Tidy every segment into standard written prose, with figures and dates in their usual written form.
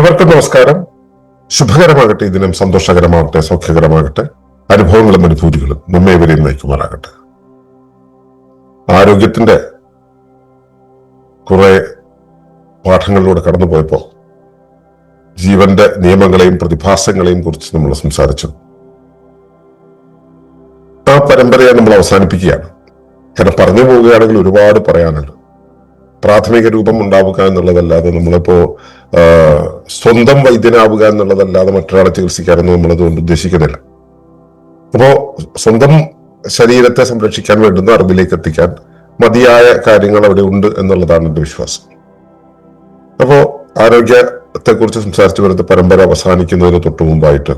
ഏവർക്കും നമസ്കാരം. ശുഭകരമാകട്ടെ, ഈ ദിനം സന്തോഷകരമാകട്ടെ, സൗഖ്യകരമാകട്ടെ, അനുഭവങ്ങളും അനുഭൂതികളും നമ്മേവരെയും നയിക്കുമാറാകട്ടെ. ആരോഗ്യത്തിന്റെ കുറെ പാഠങ്ങളിലൂടെ കടന്നുപോയപ്പോ ജീവന്റെ നിയമങ്ങളെയും പ്രതിഭാസങ്ങളെയും കുറിച്ച് നമ്മൾ സംസാരിച്ചു. ആ പരമ്പരയെ നമ്മൾ അവസാനിപ്പിക്കുകയാണ്. കാരണം പറഞ്ഞു പോവുകയാണെങ്കിൽ ഒരുപാട് പറയാനുണ്ട്. പ്രാഥമിക രൂപം ഉണ്ടാവുക എന്നുള്ളതല്ലാതെ നമ്മളിപ്പോ സ്വന്തം വൈദ്യനാവുക എന്നുള്ളതല്ലാതെ മറ്റൊരാളെ ചികിത്സിക്കാനൊന്നും നമ്മളതുകൊണ്ട് ഉദ്ദേശിക്കുന്നില്ല. അപ്പോ സ്വന്തം ശരീരത്തെ സംരക്ഷിക്കാൻ വേണ്ടുന്ന അറിവിലേക്ക് എത്തിക്കാൻ മതിയായ കാര്യങ്ങൾ അവിടെ ഉണ്ട് എന്നുള്ളതാണ് എന്റെ വിശ്വാസം. അപ്പോ ആരോഗ്യത്തെ കുറിച്ച് സംസാരിച്ചു വരുന്ന പരമ്പര അവസാനിക്കുന്നതിന് തൊട്ടു മുമ്പായിട്ട്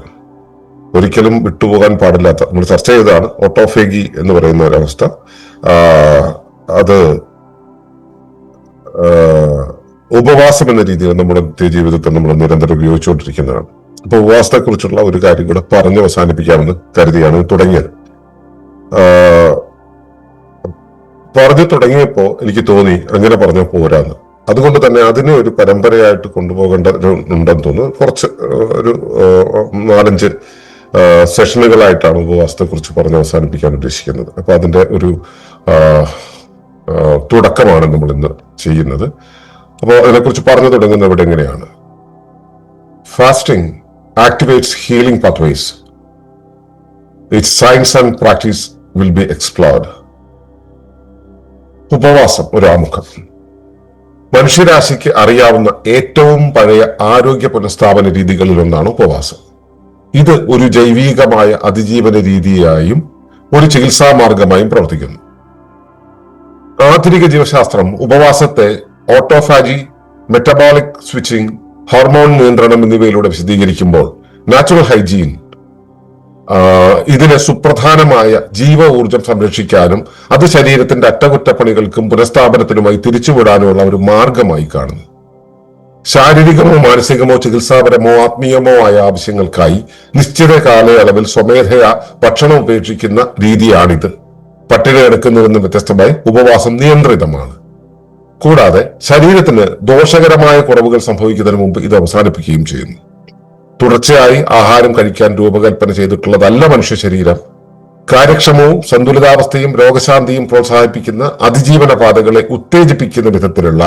ഒരിക്കലും വിട്ടുപോകാൻ പാടില്ലാത്ത, നമ്മൾ ചർച്ച ചെയ്തതാണ് ഓട്ടോഫേഗി എന്ന് പറയുന്ന ഒരവസ്ഥ. അത് ഉപവാസം എന്ന രീതിയിൽ നമ്മുടെ ജീവിതത്തിൽ നമ്മൾ നിരന്തരം ഉപയോഗിച്ചുകൊണ്ടിരിക്കുന്നതാണ്. അപ്പൊ ഉപവാസത്തെ കുറിച്ചുള്ള ഒരു കാര്യം കൂടെ പറഞ്ഞ് അവസാനിപ്പിക്കാമെന്ന് കരുതിയാണ് തുടങ്ങിയത്. പറഞ്ഞു തുടങ്ങിയപ്പോ എനിക്ക് തോന്നി അങ്ങനെ പറഞ്ഞ പോരാന്ന്. അതുകൊണ്ട് തന്നെ അതിനെ ഒരു പരമ്പരയായിട്ട് കൊണ്ടുപോകേണ്ടതുണ്ടെന്ന് തോന്നുന്നു. കുറച്ച് ഒരു 4-5 സെഷനുകളായിട്ടാണ് ഉപവാസത്തെ കുറിച്ച് പറഞ്ഞ് അവസാനിപ്പിക്കാൻ ഉദ്ദേശിക്കുന്നത്. അപ്പൊ അതിന്റെ ഒരു തുടക്കമാണ് നമ്മൾ ഇന്ന് ചെയ്യുന്നത്. അപ്പോൾ അതിനെക്കുറിച്ച് പറഞ്ഞു തുടങ്ങുന്നത് ഇവിടെ എങ്ങനെയാണ്: fasting activates healing pathways. It's science and practice will be explored. ഉപവാസം ഒരു ആമുഖം. മനുഷ്യരാശിക്ക് അറിയാവുന്ന ഏറ്റവും പഴയ ആരോഗ്യ പുനഃസ്ഥാപന രീതികളിൽ ഒന്നാണ് ഉപവാസം. ഇത് ഒരു ജൈവികമായ അതിജീവന രീതിയായും ഒരു ചികിത്സാ മാർഗമായും പ്രവർത്തിക്കുന്നു. ആധുനിക ജീവശാസ്ത്രം ഉപവാസത്തെ ഓട്ടോഫാജി, മെറ്റബോളിക് സ്വിച്ചിങ്, ഹോർമോൺ നിയന്ത്രണം എന്നിവയിലൂടെ വിശദീകരിക്കുമ്പോൾ നാച്ചുറൽ ഹൈജീൻ ഇതിനെ സുപ്രധാനമായ ജീവ ഊർജം സംരക്ഷിക്കാനും അത് ശരീരത്തിന്റെ അറ്റകുറ്റപ്പണികൾക്കും പുനഃസ്ഥാപനത്തിനുമായി തിരിച്ചുവിടാനുമുള്ള ഒരു മാർഗമായി കാണുന്നു. ശാരീരികമോ മാനസികമോ ചികിത്സാപരമോ ആത്മീയമോ ആയ ആവശ്യങ്ങൾക്കായി നിശ്ചിത കാലയളവിൽ സ്വമേധയാ ഭക്ഷണം ഉപേക്ഷിക്കുന്ന രീതിയാണിത്. പട്ടിണി കിടക്കുന്നതിൽ നിന്ന് വ്യത്യസ്തമായി ഉപവാസം നിയന്ത്രിതമാണ്. കൂടാതെ ശരീരത്തിന് ദോഷകരമായ കുറവുകൾ സംഭവിക്കുന്നതിന് മുമ്പ് ഇത് അവസാനിപ്പിക്കുകയും ചെയ്യുന്നു. തുടർച്ചയായി ആഹാരം കഴിക്കാൻ രൂപകൽപ്പന ചെയ്തിട്ടുള്ളതല്ല മനുഷ്യ ശരീരം. കാര്യക്ഷമവും സന്തുലിതാവസ്ഥയും രോഗശാന്തിയും പ്രോത്സാഹിപ്പിക്കുന്ന അതിജീവന പാതകളെ ഉത്തേജിപ്പിക്കുന്ന വിധത്തിലുള്ള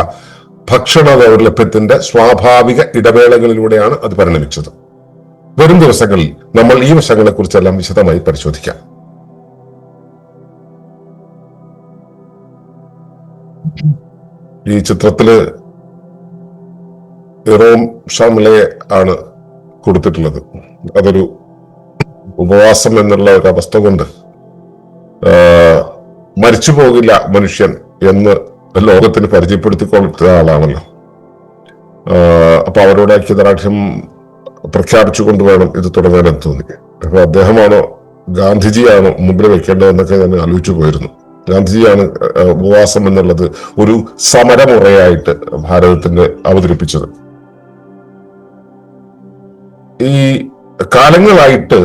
ഭക്ഷണ ദൗർലഭ്യത്തിന്റെ സ്വാഭാവിക ഇടവേളകളിലൂടെയാണ് അത് പരിണമിച്ചത്. വരും ദിവസങ്ങളിൽ നമ്മൾ ഈ വശങ്ങളെ കുറിച്ചെല്ലാം വിശദമായി പരിശോധിക്കാം. ഈ ചിത്രത്തില് ഇറോം ഷാമിലെ ആണ് കൊടുത്തിട്ടുള്ളത്. അതൊരു ഉപവാസം എന്നുള്ള ഒരു അവസ്ഥ കൊണ്ട് മരിച്ചു പോകില്ല മനുഷ്യൻ എന്ന് ലോകത്തിന് പരിചയപ്പെടുത്തി കൊടുത്ത ആളാണല്ലോ. അപ്പൊ അവരോട് ഐക്യദാർഢ്യം പ്രഖ്യാപിച്ചു കൊണ്ടുവേണം ഇത് തുടങ്ങാനെന്ന് തോന്നി. അപ്പൊ അദ്ദേഹമാണോ ഗാന്ധിജിയാണോ മുമ്പിൽ വെക്കേണ്ടതെന്നൊക്കെ ഞാൻ ആലോചിച്ചു പോയിരുന്നു. ഗാന്ധിജിയാണ് ഉപവാസം എന്നുള്ളത് ഒരു സമരമുറയായിട്ട് ഭാരതത്തിന്റെ അവതരിപ്പിച്ചത്. ഈ കാലങ്ങളായിട്ട്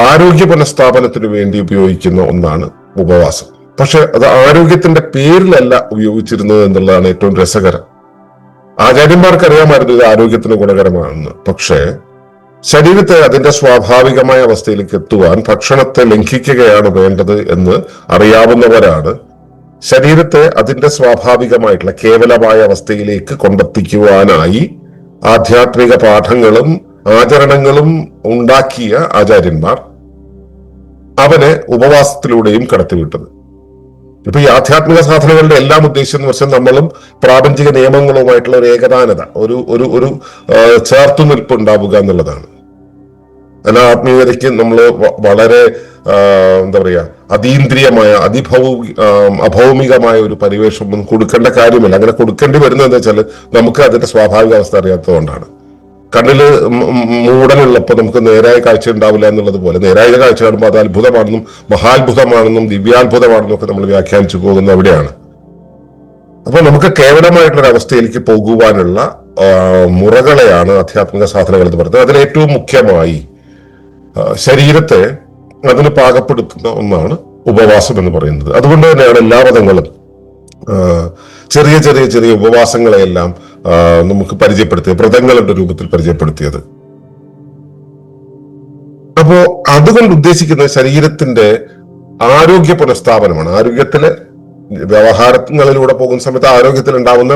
ആരോഗ്യ പുനഃസ്ഥാപനത്തിന് വേണ്ടി ഉപയോഗിക്കുന്ന ഒന്നാണ് ഉപവാസം. പക്ഷെ അത് ആരോഗ്യത്തിന്റെ പേരിലല്ല ഉപയോഗിച്ചിരുന്നത് എന്നുള്ളതാണ് ഏറ്റവും രസകരം. ആചാര്യന്മാർക്ക് അറിയാമായിരുന്നു ഇത് ആരോഗ്യത്തിന് ഗുണകരമാണെന്ന്. പക്ഷേ ശരീരത്തെ അതിന്റെ സ്വാഭാവികമായ അവസ്ഥയിലേക്ക് എത്തുവാൻ ഭക്ഷണത്തെ ലംഘിക്കുകയാണ് വേണ്ടത് എന്ന് അറിയാവുന്നവരാണ് ശരീരത്തെ അതിന്റെ സ്വാഭാവികമായിട്ടുള്ള കേവലമായ അവസ്ഥയിലേക്ക് കൊണ്ടെത്തിക്കുവാനായി ആധ്യാത്മിക പാഠങ്ങളും ആചരണങ്ങളും ഉണ്ടാക്കിയ ആചാര്യന്മാർ അവനെ ഉപവാസത്തിലൂടെയും കടത്തിവിട്ടത്. ഇപ്പൊ ഈ ആധ്യാത്മിക സാധനങ്ങളുടെ എല്ലാം ഉദ്ദേശം എന്ന് വെച്ചാൽ നമ്മളും പ്രാപഞ്ചിക നിയമങ്ങളുമായിട്ടുള്ള ഒരു ഏകതാനത, ഒരു ഒരു ഒരു ചേർത്തുനിൽപ്പ് ഉണ്ടാവുക എന്നുള്ളതാണ്. അല്ല, ആത്മീയതയ്ക്ക് നമ്മൾ വളരെ എന്താ പറയാ അതീന്ദ്രിയമായ അഭൗമികമായ ഒരു പരിവേഷം കൊടുക്കേണ്ട കാര്യമില്ല. അങ്ങനെ കൊടുക്കേണ്ടി വരുന്നത് എന്താ വെച്ചാൽ നമുക്ക് അതിന്റെ സ്വാഭാവിക അവസ്ഥ അറിയാത്തതുകൊണ്ടാണ്. കണ്ണില് മൂടലുള്ളപ്പോൾ നമുക്ക് നേരായ കാഴ്ച ഉണ്ടാവില്ല എന്നുള്ളത് പോലെ നേരായ കാഴ്ച കാണുമ്പോൾ അത് അത്ഭുതമാണെന്നും മഹാത്ഭുതമാണെന്നും ദിവ്യാത്ഭുതമാണെന്നും ഒക്കെ നമ്മൾ വ്യാഖ്യാനിച്ചു പോകുന്നത് അവിടെയാണ്. അപ്പൊ നമുക്ക് കേവലമായിട്ടുള്ള അവസ്ഥയിലേക്ക് പോകുവാനുള്ള മുറകളെയാണ് ആധ്യാത്മിക സാധനങ്ങൾ എന്ന് പറയുന്നത്. അതിൽ ഏറ്റവും മുഖ്യമായി ശരീരത്തെ അതിന് പാകപ്പെടുത്തുന്ന ഒന്നാണ് ഉപവാസം എന്ന് പറയുന്നത്. അതുകൊണ്ട് തന്നെയാണ് എല്ലാ മതങ്ങളും ചെറിയ ചെറിയ ചെറിയ ഉപവാസങ്ങളെയെല്ലാം നമുക്ക് പരിചയപ്പെടുത്തിയത്, വ്രതങ്ങളുടെ രൂപത്തിൽ പരിചയപ്പെടുത്തിയത്. അപ്പോ അതുകൊണ്ട് ഉദ്ദേശിക്കുന്നത് ശരീരത്തിന്റെ ആരോഗ്യ പുനഃസ്ഥാപനമാണ്. ആരോഗ്യത്തിലെ വ്യവഹാരങ്ങളിലൂടെ പോകുന്ന സമയത്ത് ആരോഗ്യത്തിൽ ഉണ്ടാവുന്ന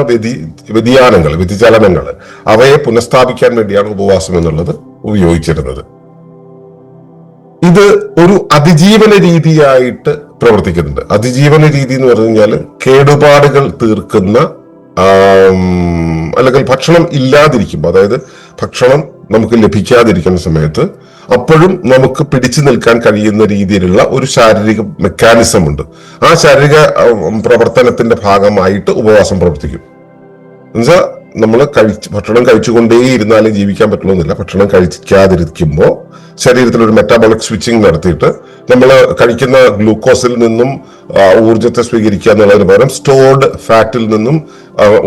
വ്യതിയാനങ്ങൾ, വ്യതിചലനങ്ങൾ, അവയെ പുനഃസ്ഥാപിക്കാൻ വേണ്ടിയാണ് ഉപവാസം എന്നുള്ളത് ഉപയോഗിച്ചിരുന്നത്. ഇത് ഒരു അതിജീവന രീതിയായിട്ട് പ്രവർത്തിക്കുന്നുണ്ട്. അതിജീവന രീതി എന്ന് പറഞ്ഞു കഴിഞ്ഞാൽ കേടുപാടുകൾ തീർക്കുന്ന, അല്ലെങ്കിൽ ഭക്ഷണം ഇല്ലാതിരിക്കുമ്പോൾ, അതായത് ഭക്ഷണം നമുക്ക് ലഭിക്കാതിരിക്കുന്ന സമയത്ത് അപ്പോഴും നമുക്ക് പിടിച്ചു നിൽക്കാൻ കഴിയുന്ന രീതിയിലുള്ള ഒരു ശാരീരിക മെക്കാനിസം ഉണ്ട്. ആ ശാരീരിക പ്രവർത്തനത്തിന്റെ ഭാഗമായിട്ട് ഉപവാസം പ്രവർത്തിക്കും. എന്നുവെച്ചാൽ നമ്മൾ ഭക്ഷണം കഴിച്ചുകൊണ്ടേയിരുന്നാലും ജീവിക്കാൻ പറ്റണമെന്നില്ല. ഭക്ഷണം കഴിക്കാതിരിക്കുമ്പോൾ ശരീരത്തിൽ ഒരു മെറ്റാബോളിക് സ്വിച്ചിങ് നടത്തിയിട്ട് നമ്മൾ കഴിക്കുന്ന ഗ്ലൂക്കോസിൽ നിന്നും ഊർജത്തെ സ്വീകരിക്കുക എന്നുള്ളതിന് പകരം സ്റ്റോർഡ് ഫാറ്റിൽ നിന്നും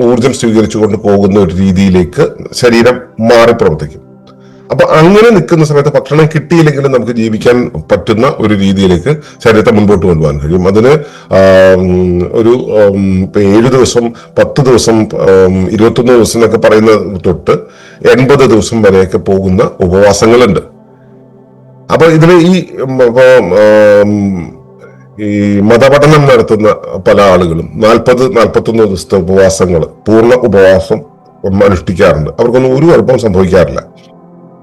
ഊർജം സ്വീകരിച്ചുകൊണ്ട് പോകുന്ന ഒരു രീതിയിലേക്ക് ശരീരം മാറി പ്രവർത്തിക്കും. അപ്പൊ അങ്ങനെ നിൽക്കുന്ന സമയത്ത് ഭക്ഷണം കിട്ടിയില്ലെങ്കിലും നമുക്ക് ജീവിക്കാൻ പറ്റുന്ന ഒരു രീതിയിലേക്ക് ശരീരത്തെ മുൻപോട്ട് കൊണ്ടുപോകാൻ കഴിയും. അതിന് ഒരു 7 ദിവസം, 10 ദിവസം, 21 ദിവസം എന്നൊക്കെ പറയുന്ന തൊട്ട് 80 ദിവസം വരെയൊക്കെ പോകുന്ന ഉപവാസങ്ങളുണ്ട്. അപ്പൊ ഇതിൽ ഈ മതപഠനം നടത്തുന്ന പല ആളുകളും 40-41 ദിവസത്തെ ഉപവാസങ്ങൾ, പൂർണ്ണ ഉപവാസം അനുഷ്ഠിക്കാറുണ്ട്. അവർക്കൊന്നും ഒരു കുഴപ്പവും സംഭവിക്കാറില്ല.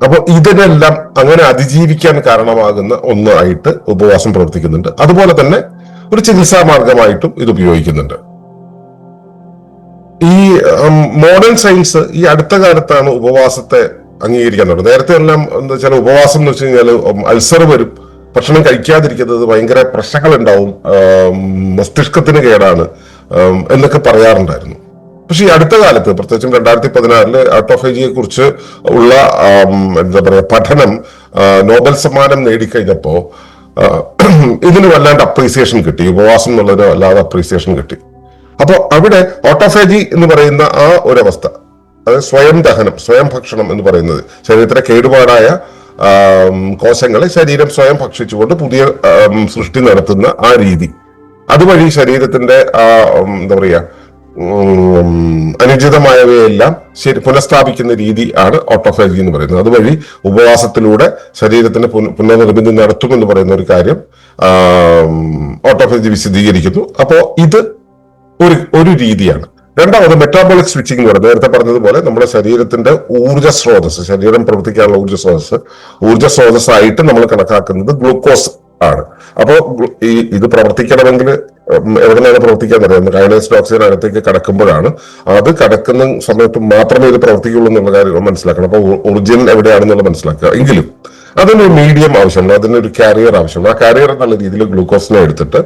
അപ്പൊ ഇതിനെല്ലാം അങ്ങനെ അതിജീവിക്കാൻ കാരണമാകുന്ന ഒന്നായിട്ട് ഉപവാസം പ്രവർത്തിക്കുന്നുണ്ട്. അതുപോലെ തന്നെ ഒരു ചികിത്സാ മാർഗമായിട്ടും ഇത് ഉപയോഗിക്കുന്നുണ്ട്. ഈ മോഡേൺ സയൻസ് ഈ അടുത്ത കാലത്താണ് ഉപവാസത്തെ അംഗീകരിക്കാൻ തുടങ്ങുന്നത്. നേരത്തെ എല്ലാം എന്താ വെച്ചാൽ ഉപവാസം എന്ന് വെച്ച് കഴിഞ്ഞാൽ അൾസർ വരും, ഭക്ഷണം കഴിക്കാതിരിക്കുന്നത് ഭയങ്കര പ്രശ്നങ്ങൾ ഉണ്ടാവും, മസ്തിഷ്കത്തിന് കേടാണ് എന്നൊക്കെ പറയാറുണ്ടായിരുന്നു. പക്ഷെ ഈ അടുത്ത കാലത്ത്, പ്രത്യേകിച്ചും 2016 ഓട്ടോഫേജിയെ കുറിച്ച് ഉള്ള എന്താ പറയാ പഠനം നോബൽ സമ്മാനം നേടിക്കഴിഞ്ഞപ്പോ ഇതിന് വല്ലാണ്ട് അപ്രീസിയേഷൻ കിട്ടി. ഉപവാസം എന്നുള്ളതിന് വല്ലാതെ അപ്രീസിയേഷൻ കിട്ടി. അപ്പൊ അവിടെ ഓട്ടോഫേജി എന്ന് പറയുന്ന ആ ഒരവസ്ഥ, അതായത് സ്വയം ദഹനം, സ്വയം ഭക്ഷണം എന്ന് പറയുന്നത്, ശരീരത്തിലെ കേടുപാടായ കോശങ്ങളെ ശരീരം സ്വയം ഭക്ഷിച്ചുകൊണ്ട് പുതിയ സൃഷ്ടി നടത്തുന്ന ആ രീതി, അതുവഴി ശരീരത്തിന്റെ എന്താ പറയാ അനുചിതമായവയെല്ലാം പുനഃസ്ഥാപിക്കുന്ന രീതി ആണ് ഓട്ടോഫേജി എന്ന് പറയുന്നത്. അതുവഴി ഉപവാസത്തിലൂടെ ശരീരത്തിന് പുനർനിർമ്മിതി നടത്തുമെന്ന് പറയുന്ന ഒരു കാര്യം ഓട്ടോഫേജി വിശദീകരിക്കുന്നു. അപ്പോ ഇത് ഒരു രീതിയാണ്. രണ്ടാമത് മെറ്റാബോളിക് സ്വിച്ചിങ് എന്ന് പറയുന്നത്, നേരത്തെ പറഞ്ഞതുപോലെ നമ്മുടെ ശരീരത്തിന്റെ ഊർജ്ജ സ്രോതസ്, ശരീരം പ്രവർത്തിക്കാനുള്ള ഊർജ്ജ സ്രോതസ്സായിട്ട് നമ്മൾ കണക്കാക്കുന്നത് ഗ്ലൂക്കോസ് ആണ്. അപ്പോ ഇത് പ്രവർത്തിക്കണമെങ്കിൽ എവിടെ നിന്നാണ് പ്രവർത്തിക്കാൻ അറിയാം, കൈനൈസ്ഡ് ഓക്സിജൻ അകത്തേക്ക് കടക്കുമ്പോഴാണ്. അത് കടക്കുന്ന സമയത്ത് മാത്രമേ ഇത് പ്രവർത്തിക്കുള്ളൂ എന്നുള്ള കാര്യം മനസ്സിലാക്കണം. അപ്പൊ ഒറിജിൻ എവിടെയാണെന്നുള്ളത് മനസ്സിലാക്കുക. എങ്കിലും അതിനൊരു മീഡിയം ആവശ്യമുണ്ട്, അതിനൊരു കാരിയർ ആവശ്യമുണ്ട്. ആ കാരിയർ എന്നുള്ള രീതിയിൽ ഗ്ലൂക്കോസിനെ എടുത്തിട്ട്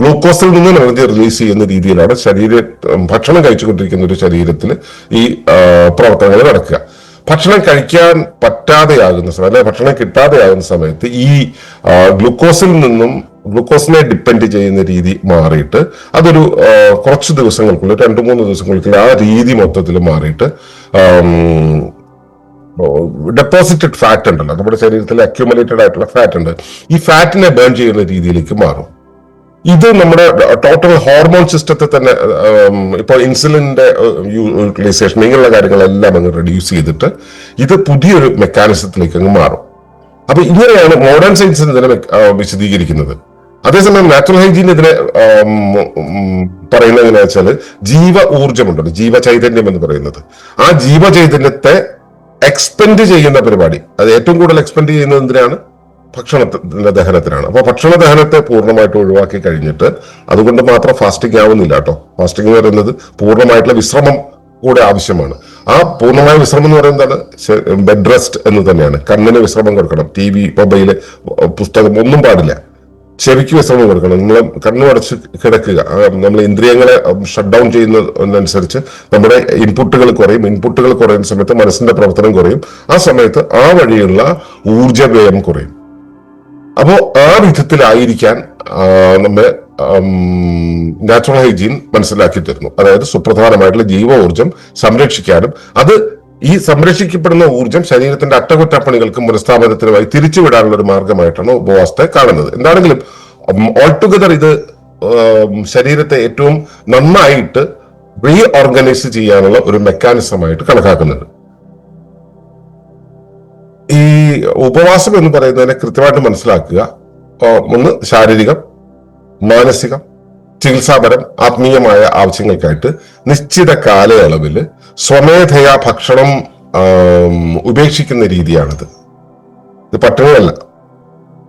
ഗ്ലൂക്കോസിൽ നിന്ന് എനർജി റിലീസ് ചെയ്യുന്ന രീതിയിലാണ് ഭക്ഷണം കഴിച്ചുകൊണ്ടിരിക്കുന്ന ഒരു ശരീരത്തിൽ ഈ പ്രവർത്തനങ്ങൾ നടക്കുക. ഭക്ഷണം കഴിക്കാൻ പറ്റാതെയാകുന്ന സമയത്ത്, അല്ലെങ്കിൽ ഭക്ഷണം കിട്ടാതെയാകുന്ന സമയത്ത് ഈ ഗ്ലൂക്കോസിനെ ഡിപ്പെൻഡ് ചെയ്യുന്ന രീതി മാറിയിട്ട് അതൊരു കുറച്ച് ദിവസങ്ങൾക്കുള്ളിൽ, 2-3 ദിവസങ്ങൾക്കുള്ളിൽ ആ രീതി മൊത്തത്തിൽ മാറിയിട്ട് ഡെപ്പോസിറ്റഡ് ഫാറ്റ് ഉണ്ടല്ലോ, നമ്മുടെ ശരീരത്തിൽ അക്യുമുലേറ്റഡ് ആയിട്ടുള്ള ഫാറ്റ് ഉണ്ട്, ഈ ഫാറ്റിനെ ബേൺ ചെയ്യുന്ന രീതിയിലേക്ക് മാറും. ഇത് നമ്മുടെ ടോട്ടൽ ഹോർമോൺ സിസ്റ്റത്തെ തന്നെ, ഇപ്പോൾ ഇൻസുലിന്റെ യൂട്ടിലൈസേഷൻ, ഇങ്ങനെയുള്ള കാര്യങ്ങളെല്ലാം അങ്ങ് റെഡ്യൂസ് ചെയ്തിട്ട് ഇത് പുതിയൊരു മെക്കാനിസത്തിലേക്ക് അങ്ങ് മാറും. അപ്പൊ ഇങ്ങനെയാണ് മോഡേൺ സയൻസിന് ഇതിനെ വിശദീകരിക്കുന്നത്. അതേസമയം നാച്ചുറൽ ഹൈജീൻ ഇതിനെ പറയുന്നത് എങ്ങനെയാ വെച്ചാൽ, ജീവ ഊർജമുണ്ടല്ലോ, ജീവചൈതന്യം എന്ന് പറയുന്നത്, ആ ജീവചൈതന്യത്തെ എക്സ്പെൻഡ് ചെയ്യുന്ന പരിപാടി, അത് ഏറ്റവും കൂടുതൽ എക്സ്പെൻഡ് ചെയ്യുന്നത് എന്തിനാണ്? ഭക്ഷണത്തിന്റെ ദഹനത്തിനാണ്. അപ്പൊ ഭക്ഷണ ദഹനത്തെ പൂർണ്ണമായിട്ട് ഒഴിവാക്കി കഴിഞ്ഞിട്ട്, അതുകൊണ്ട് മാത്രം ഫാസ്റ്റിംഗ് ആവുന്നില്ല കേട്ടോ. ഫാസ്റ്റിംഗ് എന്ന് പറയുന്നത് പൂർണ്ണമായിട്ടുള്ള വിശ്രമം കൂടെ ആവശ്യമാണ്. ആ പൂർണ്ണമായ വിശ്രമം എന്ന് പറയുന്നത് ബെഡ് റെസ്റ്റ് എന്ന് തന്നെയാണ്. കണ്ണിന് വിശ്രമം കൊടുക്കണം, TV, മൊബൈല്, പുസ്തകം ഒന്നും പാടില്ല. ചെവിക്ക് വിശ്രമം കൊടുക്കണം. നമ്മൾ കണ്ണുമടച്ച് കിടക്കുക. നമ്മൾ ഇന്ദ്രിയങ്ങളെ ഷട്ട് ഡൗൺ ചെയ്യുന്നതനുസരിച്ച് നമ്മുടെ ഇൻപുട്ടുകൾ കുറയുന്ന സമയത്ത് മനസ്സിന്റെ പ്രവർത്തനം കുറയും. ആ സമയത്ത് ആ വഴിയുള്ള ഊർജവ്യയം കുറയും. അപ്പോ ആ വിധത്തിലായിരിക്കാൻ നമ്മെ നാച്ചുറൽ ഹൈജീൻ മനസ്സിലാക്കി തരുന്നു. അതായത് സുപ്രധാനമായിട്ടുള്ള ജീവോർജം സംരക്ഷിക്കാനും, അത് ഈ സംരക്ഷിക്കപ്പെടുന്ന ഊർജം ശരീരത്തിന്റെ അറ്റകുറ്റപ്പണികൾക്കും പുനഃസ്ഥാപനത്തിനുമായി തിരിച്ചുവിടാനുള്ള ഒരു മാർഗമായിട്ടാണ് ഉപവാസത്തെ കാണുന്നത്. എന്താണെങ്കിലും ഓൾ ടുഗദർ ഇത് ശരീരത്തെ ഏറ്റവും നന്നായിട്ട് റീഓർഗനൈസ് ചെയ്യാനുള്ള ഒരു മെക്കാനിസമായിട്ട് കണക്കാക്കുന്നുണ്ട്. ഈ ഉപവാസം എന്ന് പറയുന്നതിനെ കൃത്യമായിട്ട് മനസ്സിലാക്കുക. ഒന്ന് ശാരീരികം, മാനസികം, ചികിത്സാപരം, ആത്മീയമായ ആവശ്യങ്ങൾക്കായിട്ട് നിശ്ചിത കാലയളവിൽ സ്വമേധയാ ഭക്ഷണം ഉപേക്ഷിക്കുന്ന രീതിയാണിത്. ഇത് പട്ടിണിയല്ല.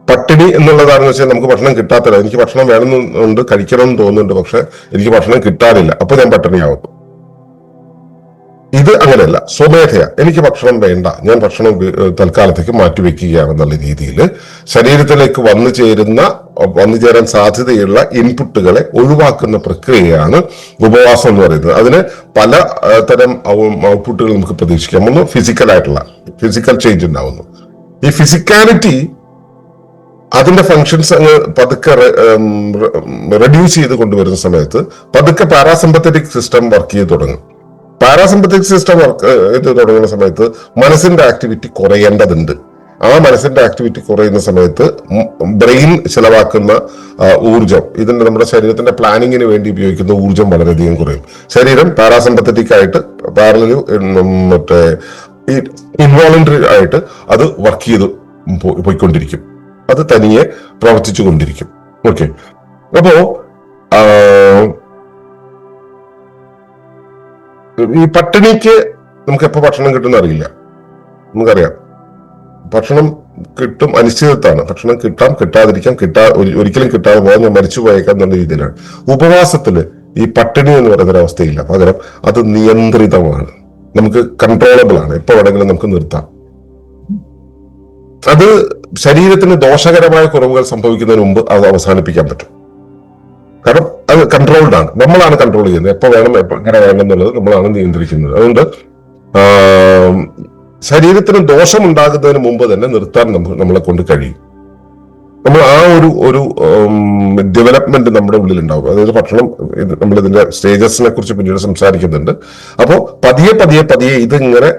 പട്ടിണി എന്നുള്ളതാണെന്ന് വെച്ചാൽ നമുക്ക് ഭക്ഷണം കിട്ടാത്തില്ല. എനിക്ക് ഭക്ഷണം വേണമെന്നുണ്ട്, കഴിക്കണമെന്ന് തോന്നുന്നുണ്ട്, പക്ഷെ എനിക്ക് ഭക്ഷണം കിട്ടാനില്ല, അപ്പൊ ഞാൻ പട്ടിണിയാവും. ഇത് അങ്ങനെയല്ല. സ്വമേധയ എനിക്ക് ഭക്ഷണം വേണ്ട, ഞാൻ ഭക്ഷണം തൽക്കാലത്തേക്ക് മാറ്റിവെക്കുകയാണെന്നുള്ള രീതിയിൽ ശരീരത്തിലേക്ക് വന്നു ചേരാൻ സാധ്യതയുള്ള ഇൻപുട്ടുകളെ ഒഴിവാക്കുന്ന പ്രക്രിയയാണ് ഉപവാസം എന്ന് പറയുന്നത്. അതിന് പല തരം ഔട്ട്പുട്ടുകൾ നമുക്ക് പ്രതീക്ഷിക്കാം. ഒന്ന് ഫിസിക്കൽ ചേഞ്ച് ഉണ്ടാവുന്നു. ഈ ഫിസിക്കാലിറ്റി അതിന്റെ ഫങ്ഷൻസ് അങ്ങ് പതുക്കെ റെഡ്യൂസ് ചെയ്ത് കൊണ്ടുവരുന്ന സമയത്ത് പതുക്കെ പാരാസിമ്പത്തറ്റിക് സിസ്റ്റം വർക്ക് ചെയ്ത് തുടങ്ങും. പാരാസിമ്പത്തറ്റിക് സിസ്റ്റം വർക്ക് ചെയ്ത് തുടങ്ങുന്ന സമയത്ത് മനസ്സിന്റെ ആക്ടിവിറ്റി കുറയേണ്ടതുണ്ട്. ആ മനസ്സിന്റെ ആക്ടിവിറ്റി കുറയുന്ന സമയത്ത് ബ്രെയിൻ ചെലവാക്കുന്ന ഊർജം, ഇതിന്റെ നമ്മുടെ ശരീരത്തിന്റെ പ്ലാനിങ്ങിന് വേണ്ടി ഉപയോഗിക്കുന്ന ഊർജം വളരെയധികം കുറയും. ശരീരം പാരാസിമ്പത്തറ്റിക് ആയിട്ട് പാരലലി ഇൻവോളണ്ടറി ആയിട്ട് അത് വർക്ക് ചെയ്ത് പോയിക്കൊണ്ടിരിക്കും. അത് തനിയെ പ്രവർത്തിച്ചു കൊണ്ടിരിക്കും. ഓക്കെ, അപ്പോ ഈ പട്ടിണിക്ക് നമുക്ക് എപ്പോ ഭക്ഷണം കിട്ടുന്ന അറിയില്ല. നമുക്കറിയാം ഭക്ഷണം കിട്ടും, അനിശ്ചിതത്വമാണ്. ഭക്ഷണം കിട്ടാം, കിട്ടാതിരിക്കാം, ഒരിക്കലും കിട്ടാതെ പോകാൻ, ഞാൻ മരിച്ചു പോയേക്കാം എന്നുള്ള രീതിയിലാണ്. ഉപവാസത്തില് ഈ പട്ടിണി എന്ന് പറയുന്ന അവസ്ഥയില്ല. പകരം അത് നിയന്ത്രിതമാണ്, നമുക്ക് കൺട്രോളബിൾ ആണ്. എപ്പോ വേണമെങ്കിലും നമുക്ക് നിർത്താം. അത് ശരീരത്തിന് ദോഷകരമായ കുറവുകൾ സംഭവിക്കുന്നതിന് മുമ്പ് അത് അവസാനിപ്പിക്കാൻ പറ്റും. കാരണം അത് കൺട്രോൾഡ് ആണ്. നമ്മളാണ് കൺട്രോൾ ചെയ്യുന്നത്. എപ്പോ വേണം, എങ്ങനെ വേണം എന്നുള്ളത് നമ്മളാണ് നിയന്ത്രിക്കുന്നത്. അതുകൊണ്ട് ശരീരത്തിന് ദോഷം ഉണ്ടാകുന്നതിന് മുമ്പ് തന്നെ നിർത്താൻ നമ്മളെ കൊണ്ട് കഴിയും. നമ്മൾ ആ ഒരു ഡെവലപ്മെന്റ് നമ്മുടെ ഉള്ളിൽ ഉണ്ടാവും. അതായത് ഭക്ഷണം, നമ്മൾ ഇതിന്റെ സ്റ്റേജസിനെ കുറിച്ച് പിന്നീട് സംസാരിക്കുന്നുണ്ട്. അപ്പോൾ പതിയെ പതിയെ പതിയെ ഇതിങ്ങനെ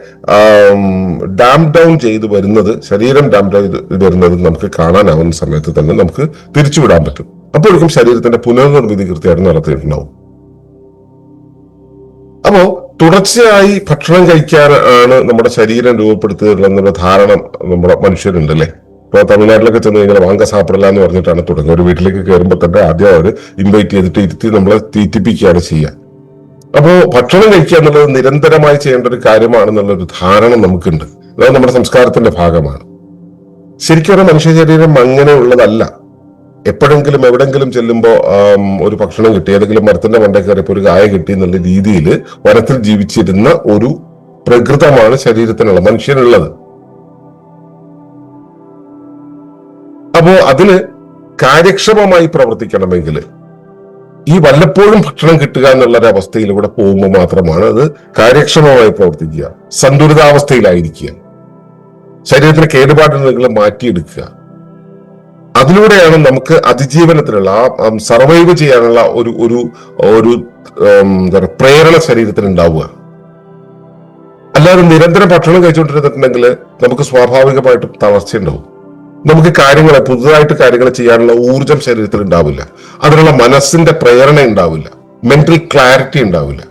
ഡാം ഡൗൺ ചെയ്ത് വരുന്നത്, ശരീരം ഡാം ഡൗൺ ചെയ്ത് വരുന്നത് നമുക്ക് കാണാനാവുന്ന സമയത്ത് തന്നെ നമുക്ക് തിരിച്ചുവിടാൻ പറ്റും. അപ്പോഴേക്കും ശരീരത്തിന്റെ പുനർനിർമ്മിതി കൃത്യമായിട്ട് നടത്തിയിട്ടുണ്ടാവും. അപ്പോ തുടർച്ചയായി ഭക്ഷണം കഴിക്കാനാണ് നമ്മുടെ ശരീരം രൂപപ്പെടുത്തുക എന്നുള്ള ധാരണ നമ്മുടെ മനുഷ്യരുണ്ട് അല്ലേ. ഇപ്പൊ തമിഴ്നാട്ടിലൊക്കെ ചെന്ന് കഴിഞ്ഞാൽ വാങ്ക സാപ്പിടില്ല എന്ന് പറഞ്ഞിട്ടാണ് തുടങ്ങുക. ഒരു വീട്ടിലേക്ക് കയറുമ്പോൾ തന്നെ ആദ്യം അവർ ഇൻവൈറ്റ് ചെയ്തിട്ട് ഇരുത്തി നമ്മളെ തീറ്റിപ്പിക്കുകയാണ് ചെയ്യുക. അപ്പോ ഭക്ഷണം കഴിക്കുക എന്നുള്ളത് നിരന്തരമായി ചെയ്യേണ്ട ഒരു കാര്യമാണെന്നുള്ളൊരു ധാരണ നമുക്കുണ്ട്. അത് നമ്മുടെ സംസ്കാരത്തിന്റെ ഭാഗമാണ്. ശരിക്കും പറഞ്ഞാൽ മനുഷ്യ ശരീരം അങ്ങനെയുള്ളതല്ല. എപ്പോഴെങ്കിലും എവിടെങ്കിലും ചെല്ലുമ്പോൾ ഒരു ഭക്ഷണം കിട്ടി, ഏതെങ്കിലും മരത്തിന്റെ മണ്ടയിൽ കയറിയപ്പോൾ ഒരു കായ കിട്ടി എന്നുള്ള രീതിയിൽ വനത്തിൽ ജീവിച്ചിരുന്ന ഒരു പ്രകൃതമാണ് ശരീരത്തിനുള്ള, മനുഷ്യനുള്ളത്. അപ്പോ അതിന് കാര്യക്ഷമമായി പ്രവർത്തിക്കണമെങ്കിൽ ഈ വല്ലപ്പോഴും ഭക്ഷണം കിട്ടുക എന്നുള്ള ഒരു അവസ്ഥയിലൂടെ പോകുമ്പോൾ മാത്രമാണ് അത് കാര്യക്ഷമമായി പ്രവർത്തിക്കുക. സന്തുലിതാവസ്ഥയിലായിരിക്കുക, ശരീരത്തിന് കേടുപാടുകൾ മാറ്റിയെടുക്കുക. അതിലൂടെയാണ് നമുക്ക് അതിജീവനത്തിനുള്ള, സർവൈവ് ചെയ്യാനുള്ള ഒരു പ്രേരണ ശരീരത്തിന് ഉണ്ടാവുക. അല്ലാതെ നിരന്തരം ഭക്ഷണം കഴിച്ചുകൊണ്ടിരുന്നിട്ടുണ്ടെങ്കിൽ നമുക്ക് സ്വാഭാവികമായിട്ടും തളർച്ചയുണ്ടാവും. നമുക്ക് പുതുതായിട്ട് കാര്യങ്ങൾ ചെയ്യാനുള്ള ഊർജം ശരീരത്തിൽ ഉണ്ടാവില്ല. അതിനുള്ള മനസ്സിന്റെ പ്രേരണ ഉണ്ടാവില്ല, മെന്റൽ ക്ലാരിറ്റി ഉണ്ടാവില്ല.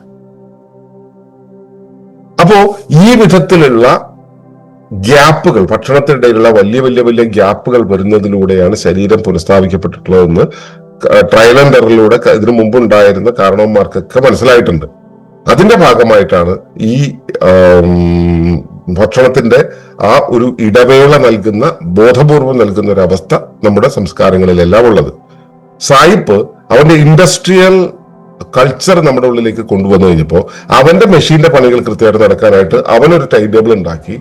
അപ്പോ ഈ വിധത്തിലുള്ള ഗ്യാപ്പുകൾ, ഭക്ഷണത്തിനിടയിലുള്ള വലിയ വലിയ വലിയ ഗ്യാപ്പുകൾ വരുന്നതിലൂടെയാണ് ശരീരം പുനഃസ്ഥാപിക്കപ്പെട്ടിട്ടുള്ളതെന്ന് ട്രയൽ ആൻഡ് എററിലൂടെ ഇതിനു മുമ്പുണ്ടായിരുന്ന കാരണവന്മാർക്കൊക്കെ മനസ്സിലായിട്ടുണ്ട്. അതിന്റെ ഭാഗമായിട്ടാണ് ഈ ഭക്ഷണത്തിന്റെ ആ ഒരു ഇടവേള നൽകുന്ന, ബോധപൂർവം നൽകുന്ന ഒരു അവസ്ഥ നമ്മുടെ സംസ്കാരങ്ങളിലെല്ലാം ഉള്ളത്. സായിപ്പ് അവന്റെ ഇൻഡസ്ട്രിയൽ കൾച്ചർ നമ്മുടെ ഉള്ളിലേക്ക് കൊണ്ടുവന്നു കഴിഞ്ഞപ്പോൾ അവന്റെ മെഷീന്റെ പണികൾ കൃത്യമായിട്ട് നടക്കാനായിട്ട് അവനൊരു ടൈം ടേബിൾ ഉണ്ടാക്കി.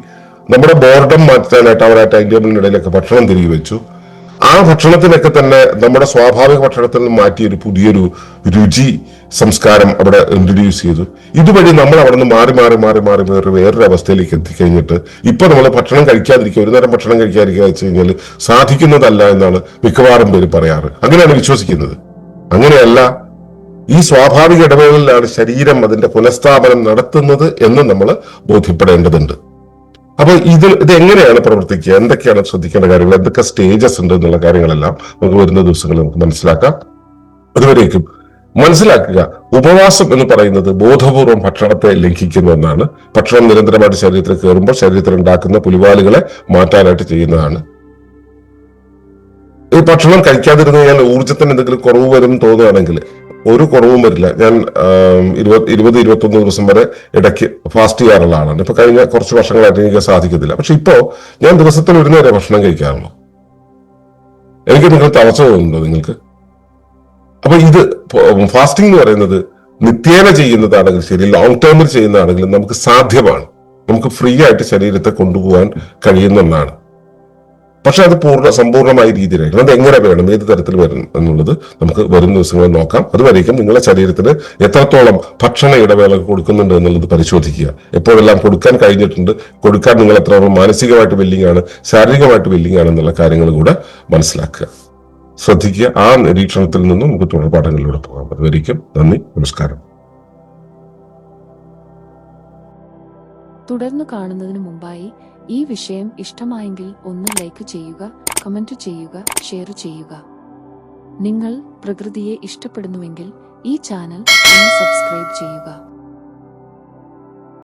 നമ്മുടെ ബോർഡം മാറ്റാനായിട്ട് അവർ ആ ടൈം ടേബിളിനിടയിലൊക്കെ ഭക്ഷണം തിരികെ വെച്ചു. ആ ഭക്ഷണത്തിനൊക്കെ തന്നെ നമ്മുടെ സ്വാഭാവിക ഭക്ഷണത്തിൽ നിന്ന് മാറ്റിയൊരു പുതിയൊരു രുചി സംസ്കാരം അവിടെ ഇൻട്രൊഡ്യൂസ് ചെയ്തു. ഇതുവഴി നമ്മൾ അവിടെ നിന്ന് മാറി മാറി മാറി മാറി വേറൊരു അവസ്ഥയിലേക്ക് എത്തിക്കഴിഞ്ഞിട്ട് ഇപ്പൊ നമ്മൾ ഭക്ഷണം കഴിക്കാതിരിക്കുക, ഒരു നേരം ഭക്ഷണം കഴിക്കാതിരിക്കുക വെച്ച് കഴിഞ്ഞാൽ സാധിക്കുന്നതല്ല എന്നാണ് മിക്കവാറും പേര് പറയാറ്. അങ്ങനെയാണ് വിശ്വസിക്കുന്നത്. അങ്ങനെയല്ല. ഈ സ്വാഭാവിക ഇടവേളകളിലാണ് ശരീരം അതിന്റെ പുനഃസ്ഥാപനം നടത്തുന്നത് എന്ന് നമ്മൾ ബോധ്യപ്പെടേണ്ടതുണ്ട്. അപ്പൊ ഇത് എങ്ങനെയാണ് പ്രവർത്തിക്കുക, എന്തൊക്കെയാണ് ശ്രദ്ധിക്കേണ്ട കാര്യങ്ങൾ, എന്തൊക്കെ സ്റ്റേജസ് ഉണ്ട് എന്നുള്ള കാര്യങ്ങളെല്ലാം നമുക്ക് വരുന്ന ദിവസങ്ങളിൽ നമുക്ക് മനസ്സിലാക്കാം. അതുവരേക്കും മനസ്സിലാക്കുക, ഉപവാസം എന്ന് പറയുന്നത് ബോധപൂർവം ഭക്ഷണത്തെ ലംഘിക്കുന്ന ഒന്നാണ്. ഭക്ഷണം നിരന്തരമായിട്ട് ശരീരത്തിൽ കയറുമ്പോൾ ശരീരത്തിൽ ഉണ്ടാക്കുന്ന പുലിവാലുകളെ മാറ്റാനായിട്ട് ചെയ്യുന്നതാണ്. ഈ ഭക്ഷണം കഴിക്കാതിരുന്നു കഴിഞ്ഞാൽ ഊർജ്ജത്തിന് എന്തെങ്കിലും കുറവ് വരും തോന്നുകയാണെങ്കിൽ ഒരു കുറവും വരില്ല. ഞാൻ 20-21 ദിവസം വരെ ഇടയ്ക്ക് ഫാസ്റ്റ് ചെയ്യാറുള്ള ആളാണ്. ഇപ്പൊ കഴിഞ്ഞ കുറച്ച് വർഷങ്ങളായിട്ട് എനിക്ക് സാധിക്കത്തില്ല. പക്ഷെ ഇപ്പോ ഞാൻ ദിവസത്തിൽ ഒരു നേരം ഭക്ഷണം കഴിക്കാറുള്ളൂ. എനിക്ക് നിങ്ങൾ തളർച്ച തോന്നുന്നുണ്ടോ നിങ്ങൾക്ക്? അപ്പൊ ഇത് ഫാസ്റ്റിംഗ് എന്ന് പറയുന്നത് നിത്യേന ചെയ്യുന്നതാണെങ്കിൽ ശരി, ലോങ് ടേമിൽ ചെയ്യുന്നതാണെങ്കിലും നമുക്ക് സാധ്യമാണ്. നമുക്ക് ഫ്രീ ആയിട്ട് ശരീരത്തെ കൊണ്ടുപോകാൻ കഴിയുന്ന ഒന്നാണ്. പക്ഷെ അത് സമ്പൂർണ്ണമായ രീതിയിലായിരിക്കും. അത് എങ്ങനെ വേണം, ഏത് തരത്തിൽ വരണം എന്നുള്ളത് നമുക്ക് വരും ദിവസങ്ങളിൽ നോക്കാം. അതുവരേക്കും നിങ്ങളുടെ ശരീരത്തിന് എത്രത്തോളം ഭക്ഷണ ഇടവേള കൊടുക്കുന്നുണ്ട് എന്നുള്ളത് പരിശോധിക്കുക. എപ്പോഴെല്ലാം കൊടുക്കാൻ കഴിഞ്ഞിട്ടുണ്ട്, കൊടുക്കാൻ നിങ്ങൾ എത്രത്തോളം മാനസികമായിട്ട് വെല്ലിംഗ് ആണ്, ശാരീരികമായിട്ട് വെല്ലിംഗ് ആണ് എന്നുള്ള കാര്യങ്ങൾ കൂടെ മനസ്സിലാക്കുക, ശ്രദ്ധിക്കുക. ആ നിരീക്ഷണത്തിൽ നിന്നും നമുക്ക് തുടർപാഠങ്ങളിലൂടെ പോകാം. അതുവരേക്കും നന്ദി, നമസ്കാരം. തുടർന്ന് കാണുന്നതിന് മുമ്പായി ഈ വിഷയം ഇഷ്ടമായെങ്കിൽ ഒന്ന് ലൈക്ക് ചെയ്യുക, കമന്റ് ചെയ്യുക, ഷെയർ ചെയ്യുക. നിങ്ങൾ പ്രകൃതിയെ ഇഷ്ടപ്പെടുന്നുവെങ്കിൽ ഈ ചാനൽ ഒന്ന് സബ്സ്ക്രൈബ് ചെയ്യുക.